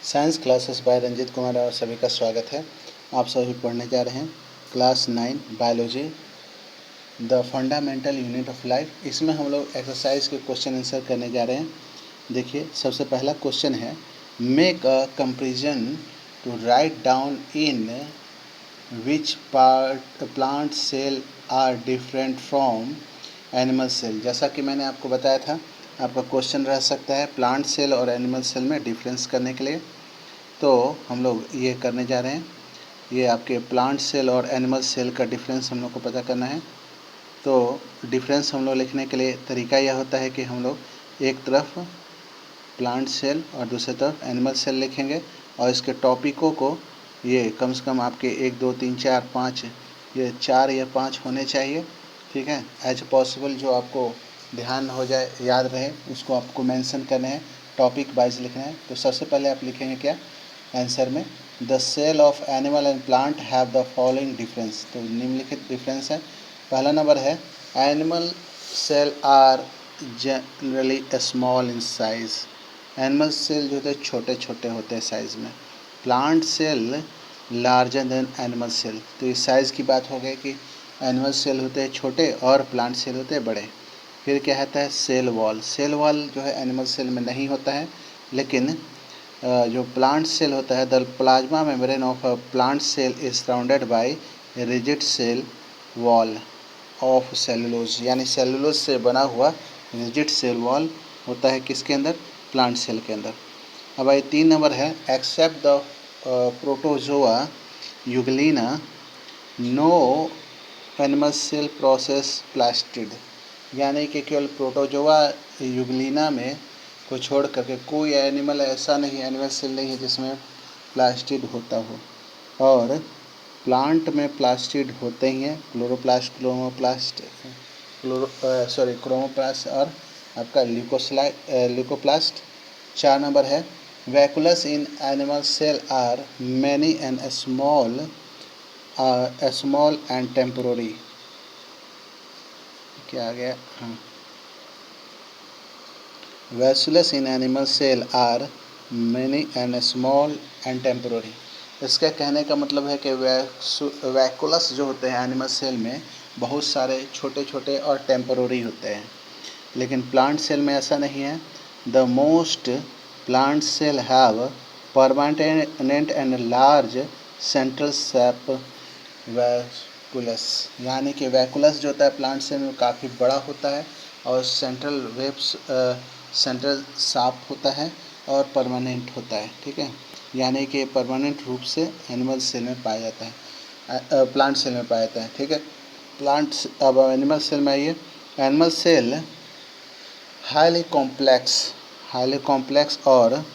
Science classes by Ranjeet Kumar और सभी का स्वागत है। आप सभी पढ़ने जा रहे हैं class 9 biology the fundamental unit of life. इसमें हम लोग एक्सरसाइज के क्वेश्चन आंसर करने जा रहे हैं। देखिए, सबसे पहला क्वेश्चन है, make a comparison to write down in which part plant cell are different from animal cell. जैसा कि मैंने आपको बताया था, आपका क्वेश्चन रह सकता है प्लांट सेल और एनिमल सेल में डिफरेंस करने के लिए। तो हम लोग ये करने जा रहे हैं। ये आपके प्लांट सेल और एनिमल सेल का डिफरेंस हम लोग को पता करना है। तो डिफरेंस हम लोग लिखने के लिए तरीका यह होता है कि हम लोग एक तरफ प्लांट सेल और दूसरी तरफ एनिमल सेल लिखेंगे और इसके टॉपिकों को ये कम से कम आपके 1 2 3 4 5 ये 4 या 5 होने चाहिए। ठीक है, एज पॉसिबल जो आपको ध्यान हो जाए, याद रहे, उसको आपको मेंशन करने हैं, टॉपिक वाइज लिखना है। तो सबसे पहले आप लिखेंगे क्या आंसर में, the cell of animal and plant have the following difference. तो निम्नलिखित डिफरेंस है। पहला नंबर है, animal cell are generally small in size. Animal cell जो होते हैं छोटे छोटे होते हैं साइज़ में। Plant cell larger than animal cell. तो इस साइज़ की बात हो गई कि एनिमल सेल होते हैं छोटे और प्लांट सेल होते हैं बड़े। फिर क्या होता है, सेल वॉल। सेल वॉल जो है एनिमल सेल में नहीं होता है, लेकिन जो प्लांट सेल होता है, the plasma membrane of a plant cell is surrounded by rigid cell wall of cellulose. यानी सेलुलोज से बना हुआ रिजिड सेल वॉल होता है किसके अंदर, प्लांट सेल के अंदर। अब आइए 3 नंबर है, except the protozoa euglena no animal cell process plastid. यानी कि केवल प्रोटोजोआ यूग्लिना में को छोड़ करके कोई एनिमल ऐसा नहीं, एनिमल सेल नहीं है जिसमें प्लास्टिड होता हो। और प्लांट में प्लास्टिड होते ही हैं, क्लोरोप्लास्ट, क्रोमोप्लास्ट और आपका ल्यूकोप्लास्ट। 4 नंबर है, vacuoles in animal cell are many and small and temporary. क्या आ गया, हाँ, vacuoles in animal cell are many and small and temporary. इसका कहने का मतलब है कि वैकुलस जो होते हैं एनिमल सेल में बहुत सारे छोटे छोटे और टेम्पोररी होते हैं, लेकिन प्लांट सेल में ऐसा नहीं है। The most plant cell have permanent and large central sap vacuoles. यानी कि वैकुलस जो होता है प्लांट सेल में काफ़ी बड़ा होता है और सेंट्रल साफ होता है और परमानेंट होता है। ठीक है, यानी कि परमानेंट रूप से एनिमल सेल में पाया जाता है, प्लांट सेल में पाया जाता है। ठीक है, अब एनिमल सेल में आइए। एनिमल सेल हाईली कॉम्प्लेक्स और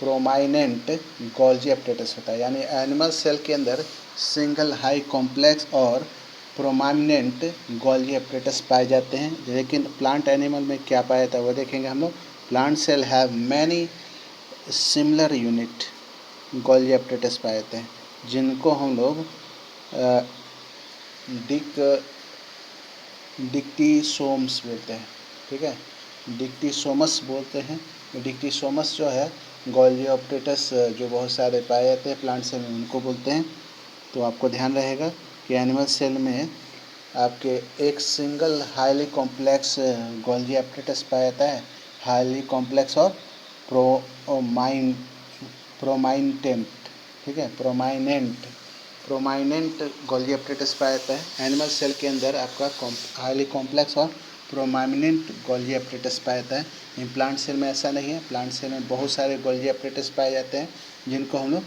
प्रोमाइनेंट गोल्जी एप्रेटस होता है। यानी एनिमल सेल के अंदर सिंगल हाई कॉम्प्लेक्स और प्रोमाइनेंट गोल्जी एप्रेटस पाए जाते हैं, लेकिन प्लांट एनिमल में क्या पाया जाता है वो देखेंगे हम लोग। Plant cell have many similar unit Golgi apparatus पाए जाते हैं, जिनको हम लोग डिक्टीसोम्स बोलते हैं। ठीक है, डिक्टीसोमस बोलते हैं। डिक्टीसोमस जो है गोल्जी एप्रेटस जो बहुत सारे पाए जाते हैं प्लांट सेल में, उनको बोलते हैं। तो आपको ध्यान रहेगा कि एनिमल सेल में आपके एक सिंगल हाईली कॉम्प्लेक्स गोल्जी एप्रेटस पाया जाता है, हाईली कॉम्प्लेक्स और प्रोमाइनेंट। ठीक है, प्रोमाइनेंट गोल्जी एप्रेटस पाया जाता है। एनिमल सेल के अंदर आपका हाईली कॉम्प्लेक्स और प्रोमाइनेंट गोल्जी एप्रेटस पाया जाता है। इन प्लांट सेल में ऐसा नहीं है। प्लांट सेल में बहुत सारे गोल्जी एप्रेटस पाए जाते हैं, जिनको हम लोग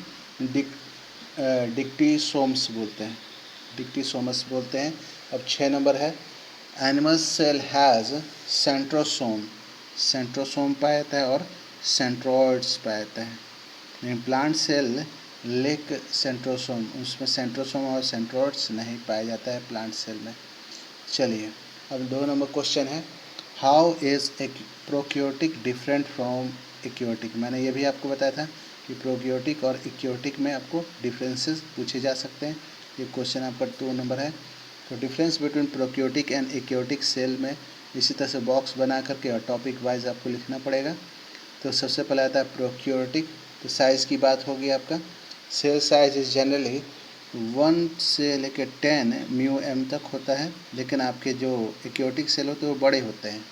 डिक्टीसोम्स बोलते हैं। अब 6 नंबर है, एनिमल सेल हैज़ सेंट्रोसोम पाया जाता है और सेंट्रोइड्स पाया जाता है। लेकिन प्लांट सेल लेक सेंट्रोसोम, उसमें सेंट्रोसोम और सेंट्रोइड्स नहीं पाया जाता है प्लांट सेल में। चलिए, अब 2 नंबर क्वेश्चन है, how is a prokaryotic different from eukaryotic. मैंने ये भी आपको बताया था कि प्रोक्योटिक और इक्योटिक में आपको डिफरेंसेस पूछे जा सकते हैं। ये क्वेश्चन आपका 2 नंबर है। तो difference between prokaryotic and eukaryotic cell में इसी तरह से बॉक्स बना करके और टॉपिक वाइज आपको लिखना पड़ेगा। तो सबसे पहले आता है प्रोक्योरिटिक। तो साइज़ की बात होगी आपका। सेल साइज इज जनरली 1 से लेकर 10 म्यू एम तक होता है, लेकिन आपके जो एक्योटिक सेल होते हैं वो बड़े होते हैं।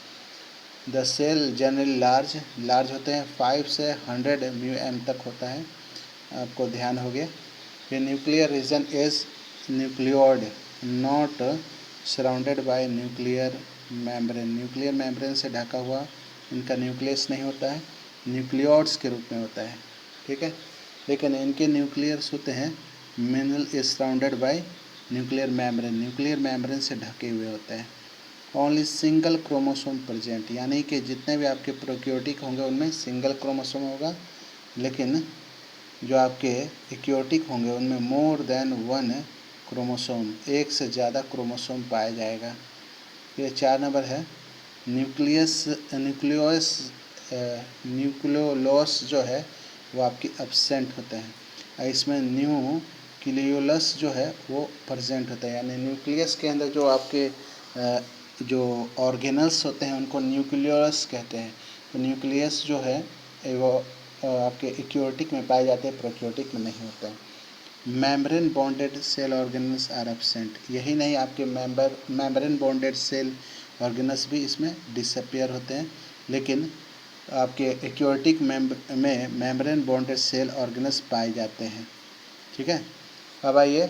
द सेल जनरली लार्ज होते हैं, 5 से 100 म्यू एम तक होता है, आपको ध्यान हो गया। फिर nuclear region is nucleoid not surrounded by nuclear membrane. Nuclear membrane से ढका हुआ इनका न्यूक्लियस नहीं होता है, न्यूक्लियोइड्स के रूप में होता है, ठीक है। लेकिन इनके न्यूक्लियस होते हैं mineral is surrounded bye nuclear membrane, nuclear membrane से ढके हुए होते हैं। ओनली सिंगल क्रोमोसोम प्रेजेंट, यानी कि जितने भी आपके प्रोक्योटिक होंगे उनमें सिंगल क्रोमोसोम होगा, लेकिन जो आपके एक्योटिक होंगे उनमें मोर देन 1 क्रोमोसोम, एक से ज़्यादा क्रोमोसोम पाया जाएगा। ये 4 नंबर है। न्यूक्लियोलस जो है वो आपकी एब्सेंट होते हैं, और इसमें न्यूक्लियोलस जो है वो प्रेजेंट होता है, यानी न्यूक्लियस के अंदर जो आपके जो ऑर्गेनल्स होते हैं उनको न्यूक्लियोलस कहते हैं। तो न्यूक्लियस जो है वो आपके एक्योटिक में पाए जाते हैं, प्रोक्योटिक में नहीं होता है। Membrane bonded cell organelles are absent, यही नहीं आपके मेम्ब्रेन बॉन्डेड सेल ऑर्गेनल्स भी इसमें डिसअपियर होते हैं, लेकिन आपके एक्योटिक में मेम्ब्रेन बॉन्डेड सेल ऑर्गेनल्स पाए जाते हैं, ठीक है। अब आइए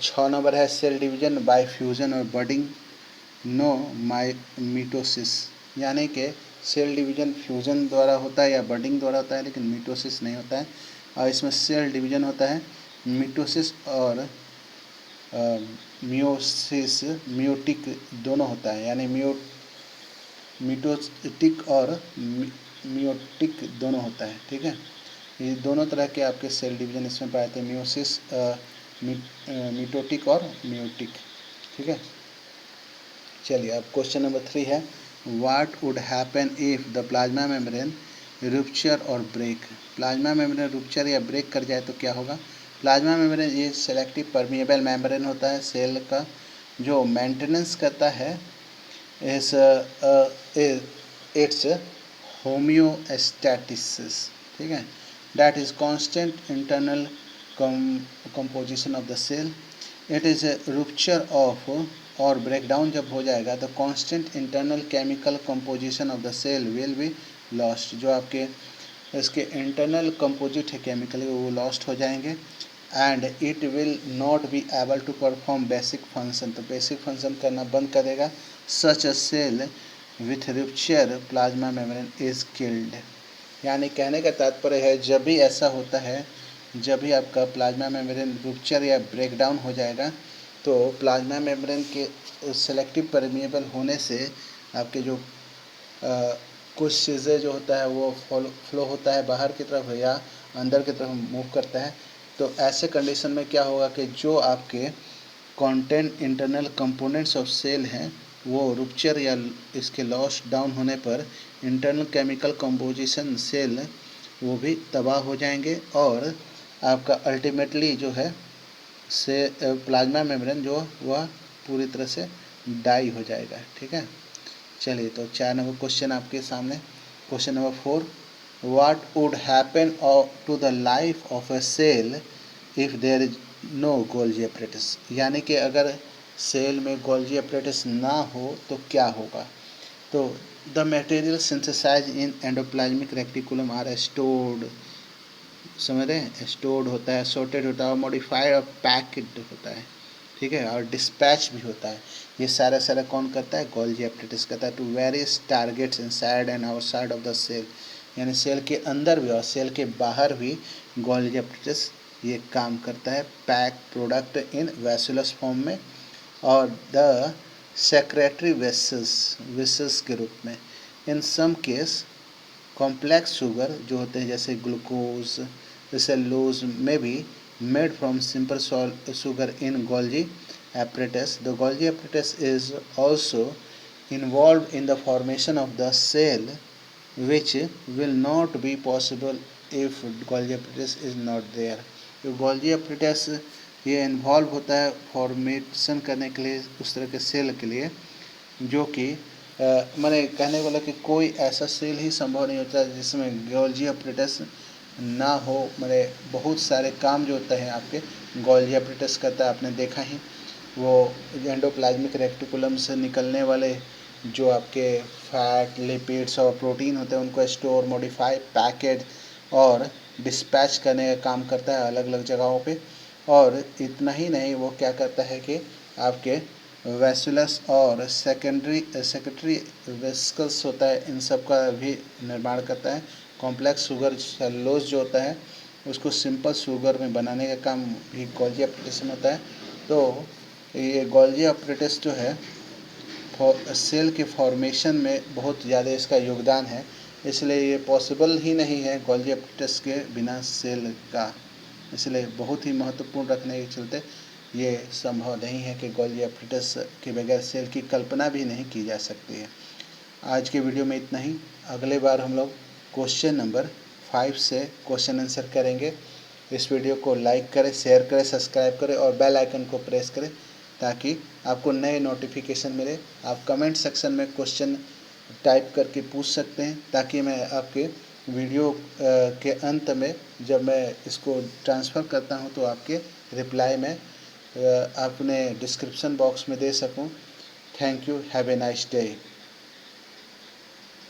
6 नंबर है सेल डिवीजन बाय फ्यूजन और बडिंग नो मीटोसिस, यानी कि सेल डिवीजन फ्यूजन द्वारा होता है या बडिंग द्वारा होता है, लेकिन मीटोसिस नहीं होता है। और इसमें सेल डिवीजन होता है मीटोसिस और मियोसिस, मियोटिक दोनों होता है, यानी मीटोटिक और मियोटिक दोनों होता है, ठीक है। ये दोनों तरह के आपके सेल डिवीजन इसमें पाए जाते हैं, मियोसिस, मीटोटिक और मियोटिक, ठीक है। चलिए अब क्वेश्चन नंबर 3 है, what would happen if the plasma membrane rupture और ब्रेक। प्लाज्मा मेम्ब्रेन रप्चर या ब्रेक कर जाए तो क्या होगा। प्लाज्मा मेम्ब्रेन ये सेलेक्टिव परमिएबल मेम्ब्रेन होता है, सेल का जो मेंटेनेंस करता है इट्स होम्योस्टैटिस, ठीक है, that is constant internal composition of the cell. It is rupture of और ब्रेकडाउन जब हो जाएगा तो constant internal chemical composition of the cell will be lost, जो आपके इसके इंटरनल कंपोजिट है केमिकली वो लॉस्ट हो जाएंगे, and it will not be able to perform basic function, तो बेसिक फंक्शन करना बंद करेगा। Such a cell with rupture plasma membrane is killed, यानी कहने का तात्पर्य है जब भी ऐसा होता है, जब भी आपका प्लाज्मा मेम्ब्रेन रप्चर या ब्रेकडाउन हो जाएगा तो प्लाज्मा मेम्ब्रेन के सेलेक्टिव परमिएबल होने से आपके जो कुछ चीज़ें जो होता है वो फ्लो होता है बाहर की तरफ या अंदर की तरफ मूव करता है। तो ऐसे कंडीशन में क्या होगा कि जो आपके content internal components of cell हैं वो रप्चर या इसके लॉस डाउन होने पर इंटरनल केमिकल कंपोजिशन सेल वो भी तबाह हो जाएंगे, और आपका अल्टीमेटली जो है से प्लाज्मा मेम्ब्रेन जो वह पूरी तरह से डाई हो जाएगा, ठीक है। चलिए तो 4 नंबर क्वेश्चन आपके सामने। Question number 4, what would happen to the life of a cell if there is no Golgi apparatus, यानी कि अगर सेल में गोल्जी अपरेटस ना हो तो क्या होगा। तो the material synthesize in endoplasmic reticulum are stored, समझ रहे हैं, स्टोर्ड होता है, सॉर्टेड होता है, मॉडिफाइड और पैक्ड होता है, ठीक है, और डिस्पैच भी होता है। ये सारा कौन करता है, गोल्जी अपरेटस करता है, to various targets inside and outside of the cell, यानी सेल के अंदर भी और सेल के बाहर भी गोल्जी अपरेटस ये काम करता है, पैक प्रोडक्ट इन वैसुलस फॉर्म में और द सेक्रेटरी वेसल्स के रूप में। इन सम केस कॉम्प्लेक्स शुगर जो होते हैं जैसे ग्लूकोज, सेलुलोज में भी made from simple sugar in Golgi apparatus. The Golgi apparatus is also involved in the formation of the cell, which will not be possible if Golgi apparatus is not there. तो Golgi apparatus ये involve होता है formation करने के लिए उस तरह के सेल के लिए जो कि मैंने कहने वाला कि कोई ऐसा सेल ही संभव नहीं होता जिसमें गोल्जी अपरेटस ना हो। मैंने बहुत सारे काम जो होता है आपके गोल्जी अपरेटस करता है, आपने देखा ही। वो एंडोप्लाज्मिक रेक्टिकुलम से निकलने वाले जो आपके फैट, लिपिड्स और प्रोटीन होते हैं उनको स्टोर, मॉडिफाई, पैकेज और डिस्पैच करने का काम करता है अलग अलग जगहों पे। और इतना ही नहीं, वो क्या करता है कि आपके वैसुलस और सेक्रेटरी वेसिकल्स होता है, इन सब का भी निर्माण करता है। कॉम्प्लेक्स शुगर सेलुलोज जो होता है उसको सिंपल शुगर में बनाने का काम भी गोल्जी अपरेटस में होता है। तो ये गोल्जी अपरेटस जो है सेल के फॉर्मेशन में बहुत ज़्यादा इसका योगदान है, इसलिए ये पॉसिबल ही नहीं है गोल्जी अपरेटस के बिना सेल का। इसलिए बहुत ही महत्वपूर्ण रखने के चलते ये संभव नहीं है कि गोल्जी अपरेटस के बगैर सेल की कल्पना भी नहीं की जा सकती है। आज के वीडियो में इतना ही। अगले बार हम लोग क्वेश्चन नंबर 5 से क्वेश्चन आंसर करेंगे। इस वीडियो को लाइक करें, शेयर करें, सब्सक्राइब करें और बेल आइकन को प्रेस करें ताकि आपको नए नोटिफिकेशन मिले। आप कमेंट सेक्शन में क्वेश्चन टाइप करके पूछ सकते हैं ताकि मैं आपके वीडियो के अंत में जब मैं इसको ट्रांसफ़र करता हूं तो आपके रिप्लाई में अपने डिस्क्रिप्शन बॉक्स में दे सकूं। Thank you, have a nice day.